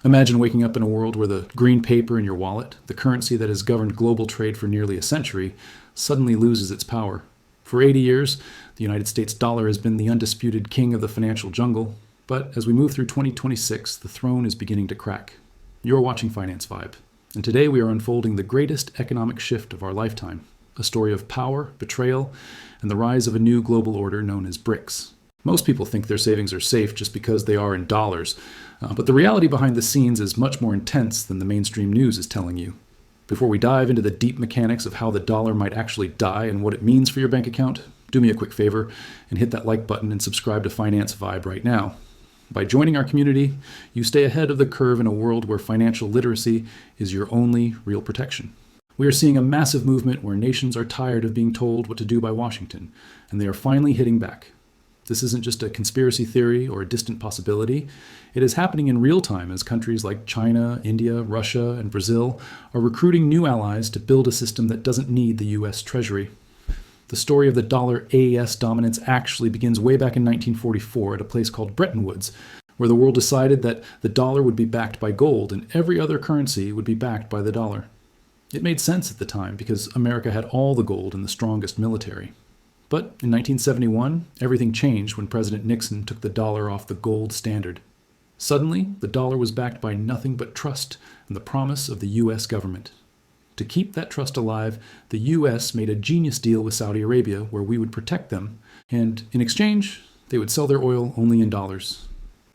Imagine waking up in a world where the green paper in your wallet, the currency that has governed global trade for nearly a century, suddenly loses its power. For 80 years, the United States dollar has been the undisputed king of the financial jungle, but as we move through 2026, the throne is beginning to crack. You're watching Finance Vibe, and today we are unfolding the greatest economic shift of our lifetime, a story of power, betrayal, and the rise of a new global order known as BRICS. Most people think their savings are safe just because they are in dollars, but the reality behind the scenes is much more intense than the mainstream news is telling you. Before we dive into the deep mechanics of how the dollar might actually die and what it means for your bank account, do me a quick favor and hit that like button and subscribe to Finance Vibe right now. By joining our community, you stay ahead of the curve in a world where financial literacy is your only real protection. We are seeing a massive movement where nations are tired of being told what to do by Washington, and they are finally hitting back. This isn't just a conspiracy theory or a distant possibility. It is happening in real time as countries like China, India, Russia, and Brazil are recruiting new allies to build a system that doesn't need the US Treasury. The story of the dollar AES dominance actually begins way back in 1944 at a place called Bretton Woods, where the world decided that the dollar would be backed by gold and every other currency would be backed by the dollar. It made sense at the time because America had all the gold and the strongest military. But in 1971, everything changed when President Nixon took the dollar off the gold standard. Suddenly, the dollar was backed by nothing but trust and the promise of the US government. To keep that trust alive, the US made a genius deal with Saudi Arabia where we would protect them, and in exchange, they would sell their oil only in dollars.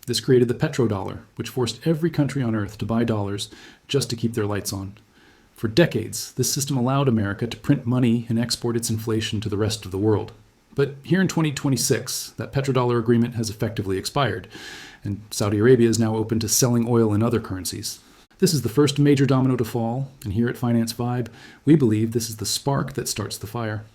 This created the Petrodollar, which forced every country on earth to buy dollars just to keep their lights on. For decades, this system allowed America to print money and export its inflation to the rest of the world. But here in 2026, that petrodollar agreement has effectively expired, and Saudi Arabia is now open to selling oil in other currencies. This is the first major domino to fall, and here at Finance Vibe, we believe this is the spark that starts the fire.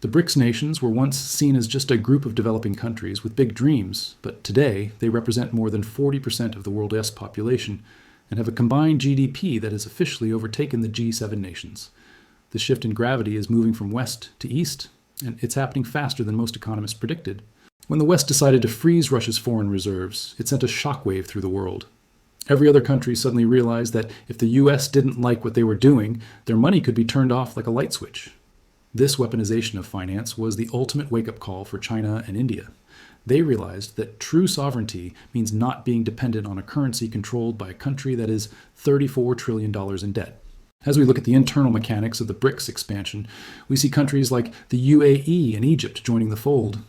The BRICS nations were once seen as just a group of developing countries with big dreams, but today they represent more than 40% of the world's population, and have a combined GDP that has officially overtaken the G7 nations. The shift in gravity is moving from west to east, and it's happening faster than most economists predicted. When the West decided to freeze Russia's foreign reserves, it sent a shockwave through the world. Every other country suddenly realized that if the US didn't like what they were doing, their money could be turned off like a light switch. This weaponization of finance was the ultimate wake-up call for China and India. They realized that true sovereignty means not being dependent on a currency controlled by a country that is $34 trillion in debt. As we look at the internal mechanics of the BRICS expansion, we see countries like the UAE and Egypt joining the fold.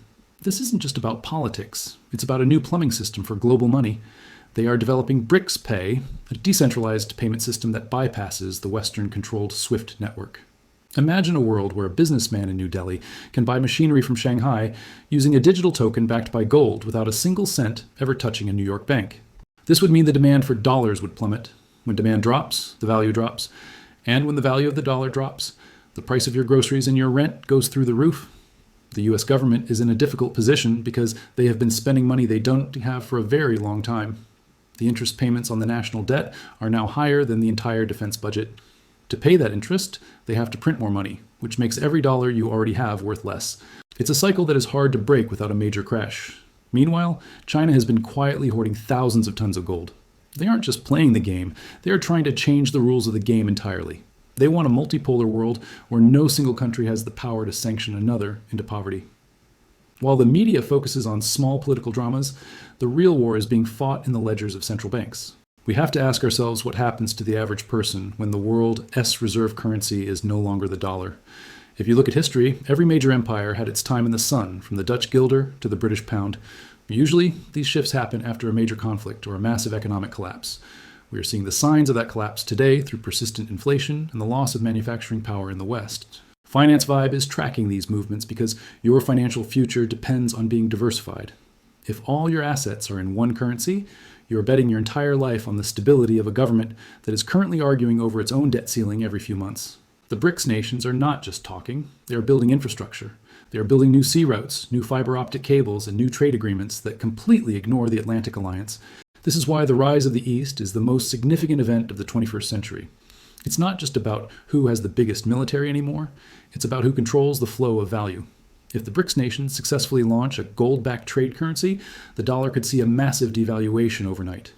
This isn't just about politics. It's about a new plumbing system for global money. They are developing BRICS Pay, a decentralized payment system that bypasses the Western-controlled SWIFT network. Imagine a world where a businessman in New Delhi can buy machinery from Shanghai using a digital token backed by gold without a single cent ever touching a New York bank. This would mean the demand for dollars would plummet. When demand drops, the value drops. And when the value of the dollar drops, the price of your groceries and your rent goes through the roof. The US government is in a difficult position because they have been spending money they don't have for a very long time. The interest payments on the national debt are now higher than the entire defense budget. To pay that interest, they have to print more money, which makes every dollar you already have worth less. It's a cycle that is hard to break without a major crash. Meanwhile, China has been quietly hoarding thousands of tons of gold. They aren't just playing the game, they are trying to change the rules of the game entirely. They want a multipolar world where no single country has the power to sanction another into poverty. While the media focuses on small political dramas, the real war is being fought in the ledgers of central banks. We have to ask ourselves what happens to the average person when the world's reserve currency is no longer the dollar. If you look at history, every major empire had its time in the sun, from the Dutch guilder to the British pound. Usually, these shifts happen after a major conflict or a massive economic collapse. We are seeing the signs of that collapse today through persistent inflation and the loss of manufacturing power in the West. Finance Vibe is tracking these movements because your financial future depends on being diversified. If all your assets are in one currency, you are betting your entire life on the stability of a government that is currently arguing over its own debt ceiling every few months. The BRICS nations are not just talking, they are building infrastructure. They are building new sea routes, new fiber optic cables, and new trade agreements that completely ignore the Atlantic Alliance. This is why the rise of the East is the most significant event of the 21st century. It's not just about who has the biggest military anymore, it's about who controls the flow of value. If the BRICS nations successfully launch a gold-backed trade currency, the dollar could see a massive devaluation overnight.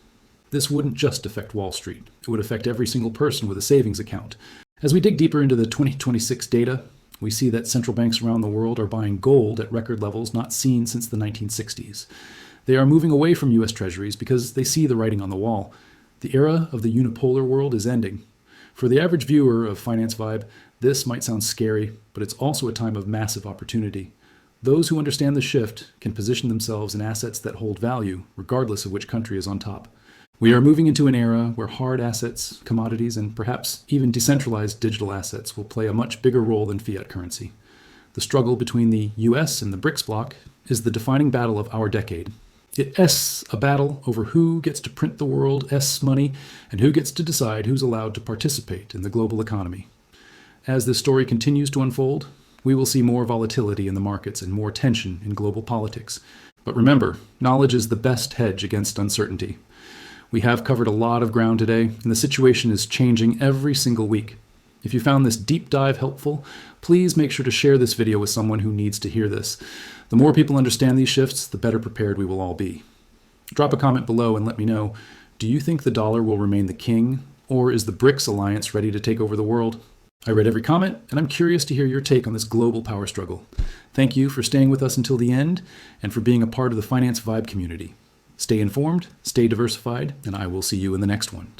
this wouldn't just affect Wall Street. It would affect every single person with a savings account. As we dig deeper into the 2026 data, we see that central banks around the world are buying gold at record levels not seen since the 1960s. They are moving away from U.S. Treasuries because they see the writing on the wall. The era of the unipolar world is ending. For the average viewer of Finance Vibe, this might sound scary, but it's also a time of massive opportunity. Those who understand the shift can position themselves in assets that hold value, regardless of which country is on top. We are moving into an era where hard assets, commodities, and perhaps even decentralized digital assets will play a much bigger role than fiat currency. The struggle between the US and the BRICS bloc is the defining battle of our decade. It's a battle over who gets to print the world's money and who gets to decide who's allowed to participate in the global economy. As this story continues to unfold, we will see more volatility in the markets and more tension in global politics. But remember, knowledge is the best hedge against uncertainty. We have covered a lot of ground today, and the situation is changing every single week. If you found this deep dive helpful, please make sure to share this video with someone who needs to hear this. The more people understand these shifts, the better prepared we will all be. Drop a comment below and let me know, do you think the dollar will remain the king, or is the BRICS alliance ready to take over the world? I read every comment, and I'm curious to hear your take on this global power struggle. Thank you for staying with us until the end, and for being a part of the Finance Vibe community. Stay informed, stay diversified, and I will see you in the next one.